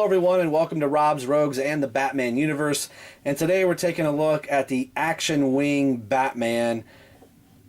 Hello everyone and welcome to Rob's Rogues and the Batman universe, and today we're taking a look at the Action Wing Batman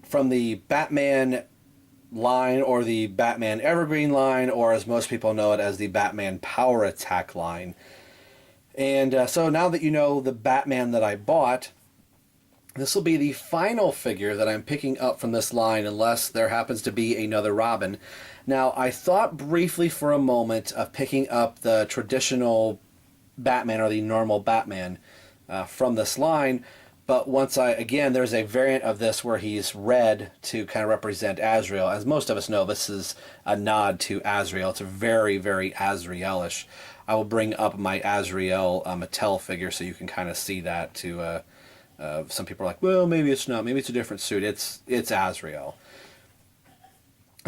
from the Batman line, or the Batman Evergreen line, or as most people know it as the Batman Power Attack line. And so now that you know the Batman that I bought, this will be the final figure that I'm picking up from this line, unless there happens to be another Robin. Now, I thought briefly for a moment of picking up the traditional Batman, or the normal Batman, from this line, but once again, there's a variant of this where he's red to kind of represent Azrael. As most of us know, this is a nod to Azrael. It's a very, very Azraelish. I will bring up my Azrael Mattel figure so you can kind of see that. To some people are like, well, maybe it's not. Maybe it's a different suit. It's Azrael.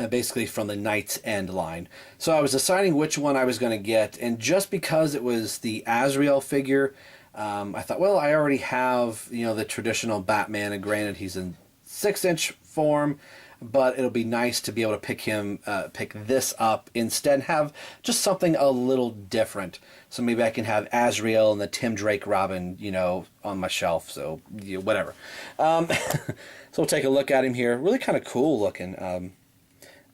Basically from the Knight's End line. So I was deciding which one I was going to get, and just because it was the Azrael figure, I thought, well, I already have, the traditional Batman, and granted he's in 6-inch form, but it'll be nice to be able to pick this up instead, and have just something a little different. So maybe I can have Azrael and the Tim Drake Robin, on my shelf. So whatever. So we'll take a look at him here. Really kind of cool looking.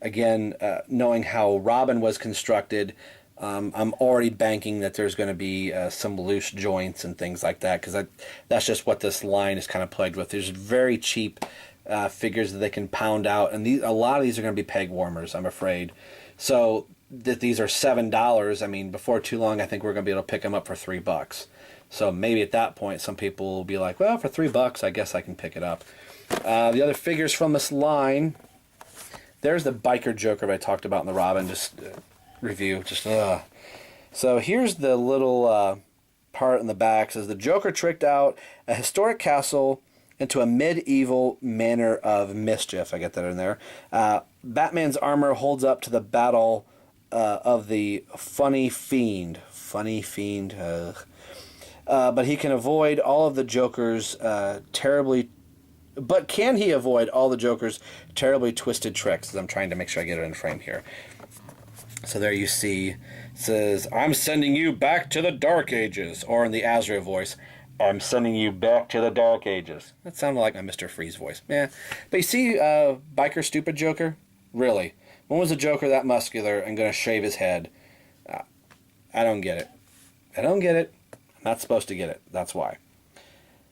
Again, knowing how Robin was constructed, I'm already banking that there's going to be some loose joints and things like that, because that's just what this line is kind of plagued with. There's very cheap figures that they can pound out, and a lot of these are going to be peg warmers, I'm afraid. So that these are $7, I mean, before too long, I think we're going to be able to pick them up for $3. So maybe at that point, some people will be like, well, for $3, I guess I can pick it up. The other figures from this line, there's the biker Joker that I talked about in the Robin review. So here's the little part in the back. It says, the Joker tricked out a historic castle into a medieval manner of mischief. I get that in there. Batman's armor holds up to the battle of the funny fiend. But he can avoid all of the Joker's But can he avoid all the Joker's terribly twisted tricks? As I'm trying to make sure I get it in frame here. So there you see, it says, I'm sending you back to the Dark Ages. Or in the Azrael voice, I'm sending you back to the Dark Ages. That sounded like my Mr. Freeze voice. Yeah. But you see, biker stupid Joker? Really? When was a Joker that muscular and going to shave his head? I don't get it. I don't get it. I'm not supposed to get it. That's why.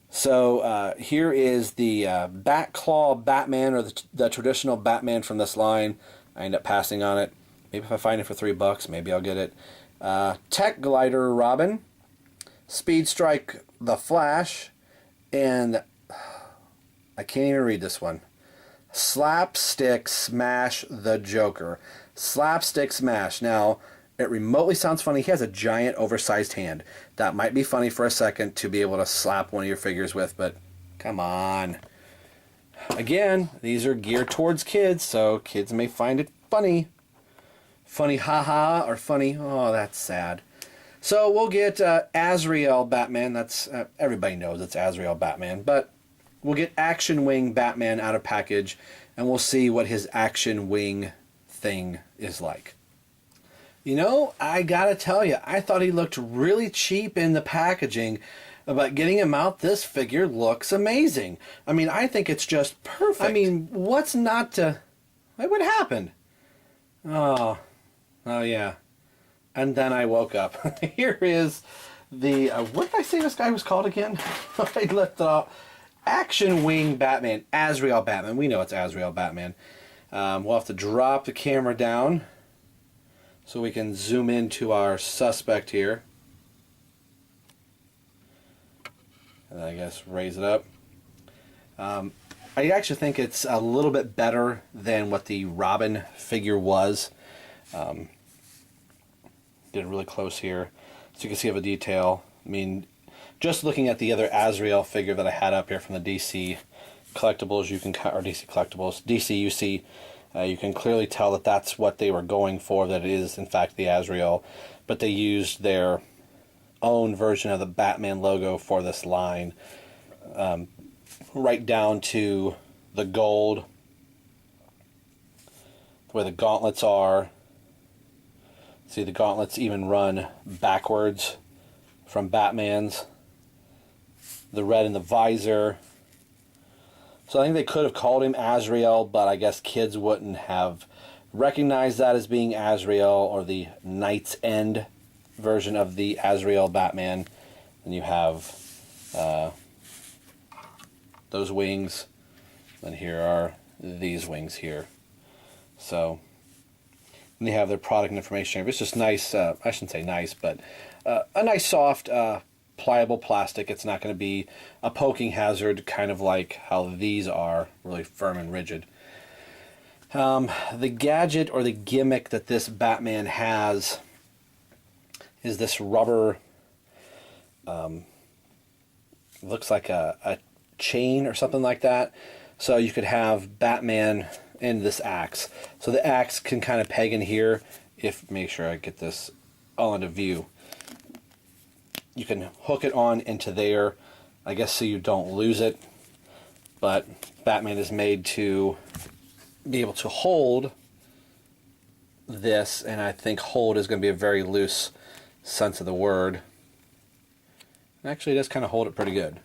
So here is the Batclaw Batman, or the traditional Batman from this line. I end up passing on it. Maybe if I find it for $3, maybe I'll get it. Tech Glider Robin, Speed Strike the Flash, and I can't even read this one. Slapstick Smash the Joker. Slapstick Smash. Now, it remotely sounds funny. He has a giant oversized hand. That might be funny for a second to be able to slap one of your figures with, but come on. Again, these are geared towards kids, so kids may find it funny. Funny haha, or funny, oh, that's sad. So we'll get Azrael Batman. That's everybody knows it's Azrael Batman, but we'll get Action Wing Batman out of package, and we'll see what his Action Wing thing is like. I gotta tell you, I thought he looked really cheap in the packaging, but getting him out, this figure looks amazing. I mean, I think it's just perfect. I mean, what's not to... What happened? Oh yeah. And then I woke up. Here is the... what did I say this guy was called again? I left it off. Action Wing Batman. Azrael Batman. We know it's Azrael Batman. We'll have to drop the camera down so we can zoom into our suspect here. And I guess raise it up. I actually think it's a little bit better than what the Robin figure was. Get it really close here so you can see all the detail. I mean, just looking at the other Azrael figure that I had up here from the DC Collectibles, DCUC, you can clearly tell that that's what they were going for, that it is in fact the Azrael, but they used their own version of the Batman logo for this line, right down to the gold, where the gauntlets are, See, the gauntlets even run backwards from Batman's. The red in the visor. So I think they could have called him Azrael, but I guess kids wouldn't have recognized that as being Azrael, or the Knight's End version of the Azrael Batman. And you have those wings. And here are these wings here. So, and they have their product information. It's just nice, I shouldn't say nice, but a nice soft, pliable plastic. It's not going to be a poking hazard, kind of like how these are, really firm and rigid. The gadget or the gimmick that this Batman has is this rubber, looks like a chain or something like that. So you could have Batman and this axe. So the axe can kind of peg in here. Make sure I get this all into view. You can hook it on into there, I guess, so you don't lose it. But Batman is made to be able to hold this, and I think hold is going to be a very loose sense of the word. Actually, it does kind of hold it pretty good.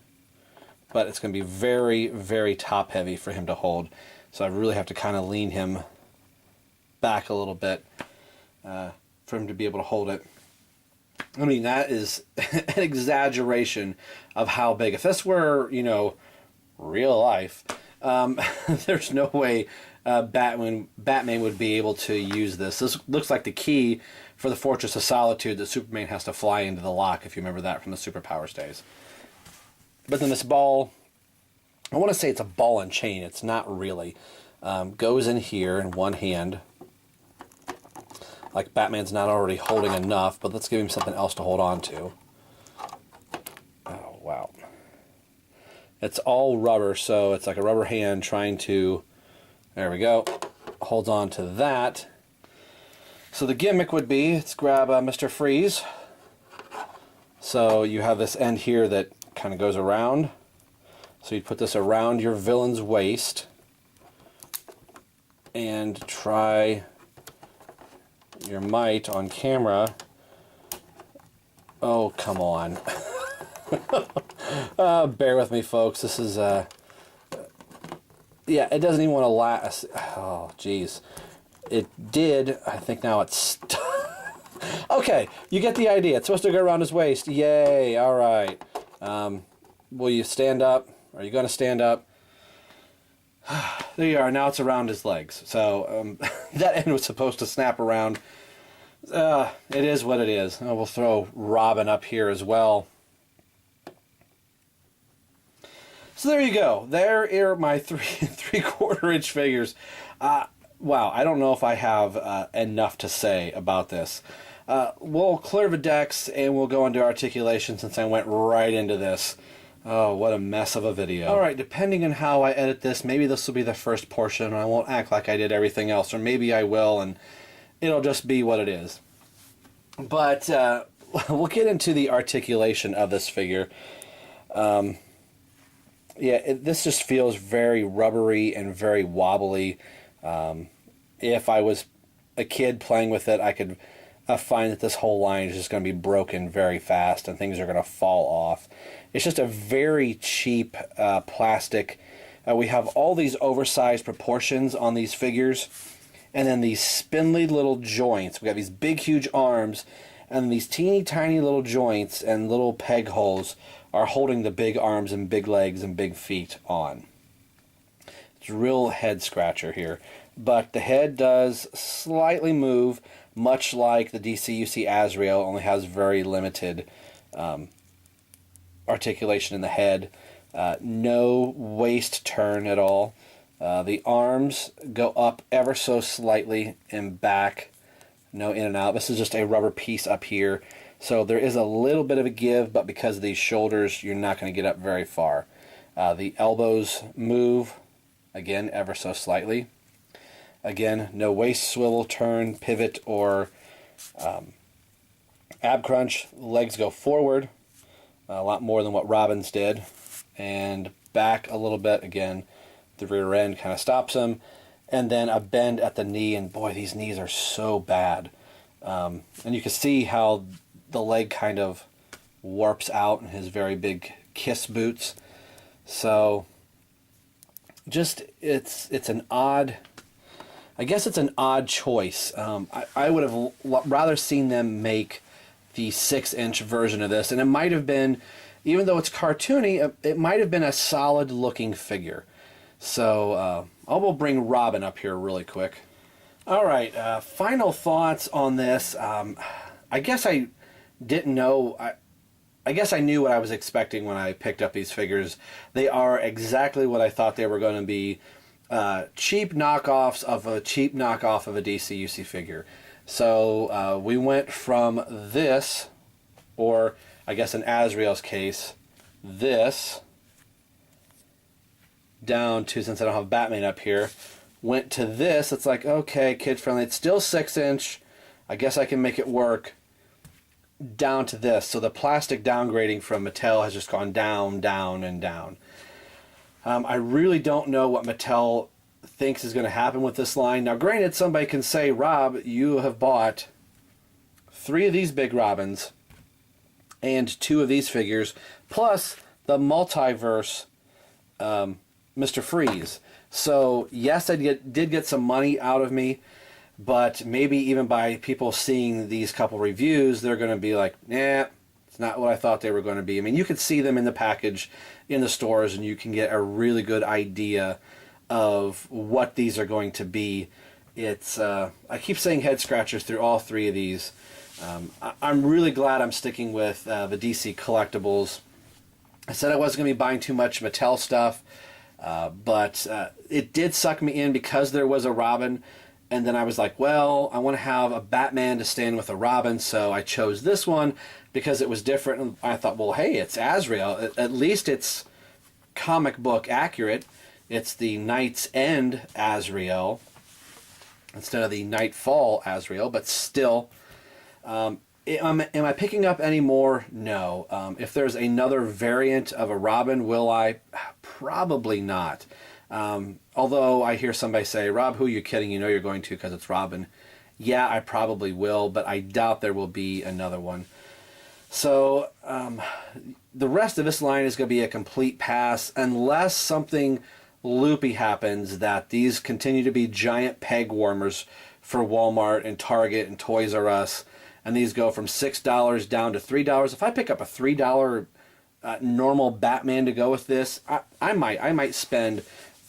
But it's going to be very, very top heavy for him to hold. So I really have to kind of lean him back a little bit for him to be able to hold it. I mean, that is an exaggeration of how big. If this were, you know, real life, there's no way Batman would be able to use this. This looks like the key for the Fortress of Solitude that Superman has to fly into the lock, if you remember that from the Superpowers days. But then this ball, I want to say it's a ball and chain. It's not really. Goes in here in one hand. Like Batman's not already holding enough, but let's give him something else to hold on to. Oh, wow. It's all rubber, so it's like a rubber hand trying to, there we go, holds on to that. So the gimmick would be, let's grab Mr. Freeze. So you have this end here that kind of goes around. So you put this around your villain's waist and try your might on camera. Oh, come on. Bear with me, folks. This is, yeah, it doesn't even want to last. Oh, geez. It did. I think now it's... Okay, you get the idea. It's supposed to go around his waist. Yay, all right. Will you stand up? Are you going to stand up? There you are. Now it's around his legs. So that end was supposed to snap around. It is what it is. Oh, we'll throw Robin up here as well. So there you go. There are my three-quarter-inch figures. Wow, I don't know if I have enough to say about this. We'll clear the decks and we'll go into articulation since I went right into this. Oh, what a mess of a video. Alright, depending on how I edit this, maybe this will be the first portion and I won't act like I did everything else, or maybe I will and it'll just be what it is. But we'll get into the articulation of this figure. Yeah, this just feels very rubbery and very wobbly. If I was a kid playing with it, I could find that this whole line is just going to be broken very fast and things are going to fall off. It's just a very cheap plastic. We have all these oversized proportions on these figures, and then these spindly little joints. We got these big, huge arms, and these teeny tiny little joints and little peg holes are holding the big arms and big legs and big feet on. It's a real head scratcher here. But the head does slightly move, much like the DCUC Azrael, only has very limited articulation in the head. No waist turn at all. The arms go up ever so slightly and back. No in and out. This is just a rubber piece up here. So there is a little bit of a give, but because of these shoulders, you're not going to get up very far. The elbows move, again, ever so slightly. Again, no waist swivel, turn, pivot, or ab crunch. Legs go forward, a lot more than what Robin's did, and back a little bit. Again, the rear end kind of stops him, and then a bend at the knee, and boy, these knees are so bad. And you can see how the leg kind of warps out in his very big Kiss boots. So just it's an odd, I guess it's an odd choice. I would have rather seen them make the 6-inch version of this, and it might have been, even though it's cartoony, it might have been a solid looking figure. So I will bring Robin up here really quick. All right, final thoughts on this. I guess I didn't know. I guess I knew what I was expecting when I picked up these figures. They are exactly what I thought they were going to be. Cheap knockoffs of a cheap knockoff of a DC/UC figure. So we went from this, or I guess in Azrael's case, this, down to, since I don't have Batman up here, went to this. It's like, okay, kid friendly. It's still 6-inch. I guess I can make it work. Down to this. So the plastic downgrading from Mattel has just gone down, down, and down. I really don't know what Mattel thinks is going to happen with this line. Now, granted, somebody can say, Rob, you have bought 3 of these big Robins and 2 of these figures, plus the multiverse Mr. Freeze. So, yes, I did get some money out of me, but maybe even by people seeing these couple reviews, they're going to be like, nah, it's not what I thought they were going to be. I mean, you could see them in the package in the stores, and you can get a really good idea of what these are going to be. It's I keep saying head scratchers through all 3 of these. I'm really glad I'm sticking with the DC collectibles. I said I wasn't going to be buying too much Mattel stuff, but it did suck me in because there was a Robin, and then I was like, well, I want to have a Batman to stand with a Robin, so I chose this one because it was different. And I thought, well, hey, it's Azrael. At least it's comic book accurate. It's the Night's End Azrael instead of the Nightfall Azrael, but still, am I picking up any more? No. If there's another variant of a Robin, will I? Probably not. Although I hear somebody say, Rob, who are you kidding? You know you're going to because it's Robin. Yeah, I probably will, but I doubt there will be another one. So the rest of this line is going to be a complete pass unless something loopy happens that these continue to be giant peg warmers for Walmart and Target and Toys R Us, and these go from $6 down to $3. If I pick up a $3 normal Batman to go with this, I might spend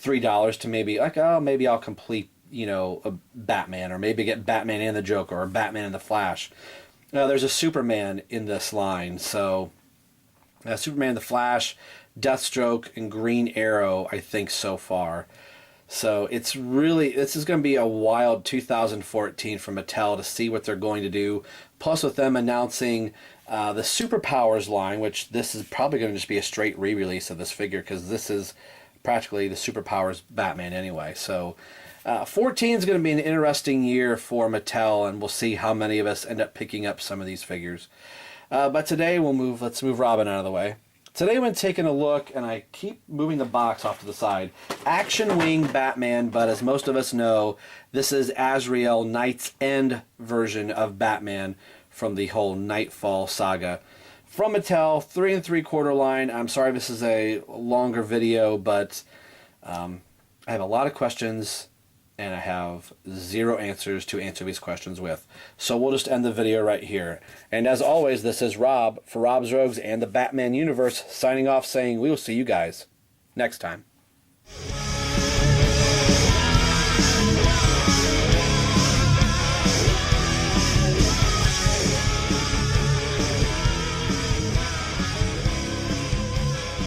$3 to maybe, like, oh, maybe I'll complete, you know, a Batman, or maybe get Batman and the Joker, or Batman and the Flash. There's a Superman in this line, so Superman, the Flash, Deathstroke, and Green Arrow, I think, so far. So it's really, this is going to be a wild 2014 for Mattel to see what they're going to do. Plus with them announcing the Superpowers line, which this is probably going to just be a straight re-release of this figure, because this is practically the Superpowers Batman anyway. So 14 is going to be an interesting year for Mattel, and we'll see how many of us end up picking up some of these figures. But today let's move Robin out of the way. Today when taking a look, and I keep moving the box off to the side, Action Wing Batman, but as most of us know, this is Azrael Night's End version of Batman from the whole Nightfall saga. From Mattel, 3 3/4 line. I'm sorry this is a longer video, but I have a lot of questions, and I have 0 answers to answer these questions with. So we'll just end the video right here. And as always, this is Rob for Rob's Rogues and the Batman Universe, signing off saying we will see you guys next time.